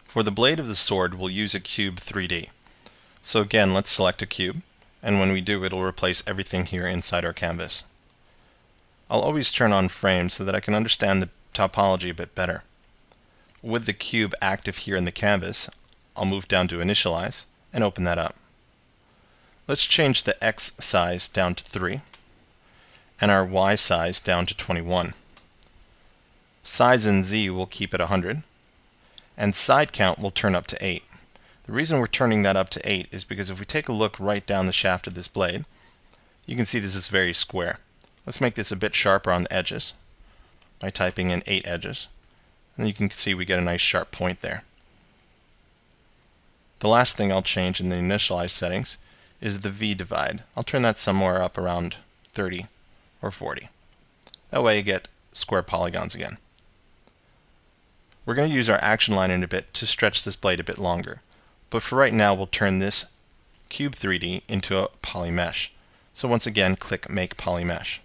For the blade of the sword, we'll use a cube 3D. So again, let's select a cube, and when we do, it'll replace everything here inside our canvas. I'll always turn on frame so that I can understand the topology a bit better. With the cube active here in the canvas, I'll move down to Initialize and open that up. Let's change the X size down to 3 and our Y size down to 21. Size in Z will keep at 100 and side count will turn up to 8. The reason we're turning that up to 8 is because if we take a look right down the shaft of this blade, you can see this is very square. Let's make this a bit sharper on the edges by typing in 8 edges. And you can see we get a nice sharp point there. The last thing I'll change in the initialize settings is the V divide. I'll turn that somewhere up around 30 or 40. That way you get square polygons again. We're going to use our action line in a bit to stretch this blade a bit longer. But for right now, we'll turn this cube 3D into a poly mesh. So once again, click Make Poly Mesh.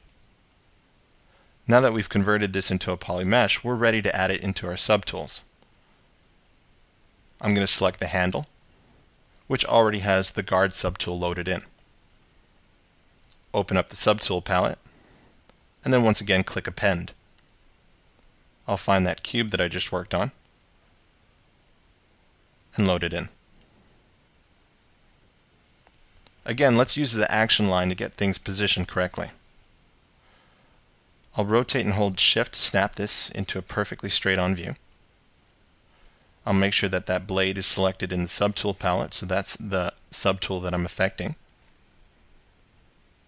Now that we've converted this into a poly mesh, we're ready to add it into our subtools. I'm going to select the handle, which already has the guard subtool loaded in. Open up the subtool palette, and then once again click Append. I'll find that cube that I just worked on and load it in. Again, let's use the action line to get things positioned correctly. I'll rotate and hold Shift to snap this into a perfectly straight-on view. I'll make sure that that blade is selected in the subtool palette, so that's the subtool that I'm affecting.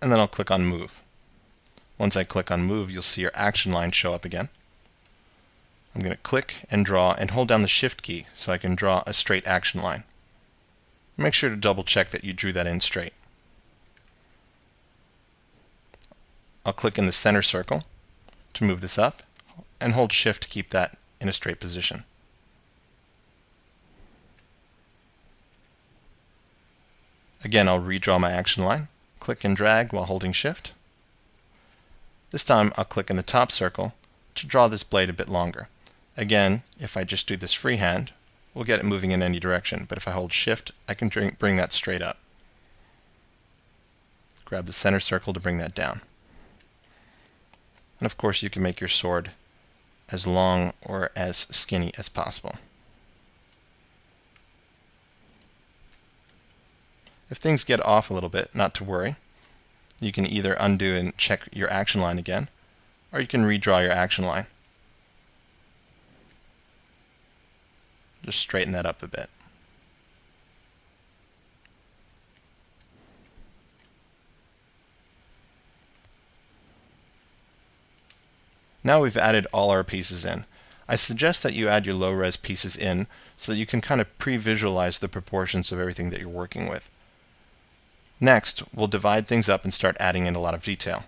And then I'll click on Move. Once I click on Move, you'll see your action line show up again. I'm going to click and draw and hold down the Shift key so I can draw a straight action line. Make sure to double check that you drew that in straight. I'll click in the center circle to move this up and hold Shift to keep that in a straight position. Again, I'll redraw my action line, click and drag while holding Shift. This time I'll click in the top circle to draw this blade a bit longer. Again, if I just do this freehand, we'll get it moving in any direction, but if I hold Shift, I can bring that straight up. Grab the center circle to bring that down. And of course you can make your sword as long or as skinny as possible. If things get off a little bit, not to worry. You can either undo and check your action line again, or you can redraw your action line. Just straighten that up a bit. Now we've added all our pieces in. I suggest that you add your low-res pieces in so that you can kind of pre-visualize the proportions of everything that you're working with. Next, we'll divide things up and start adding in a lot of detail.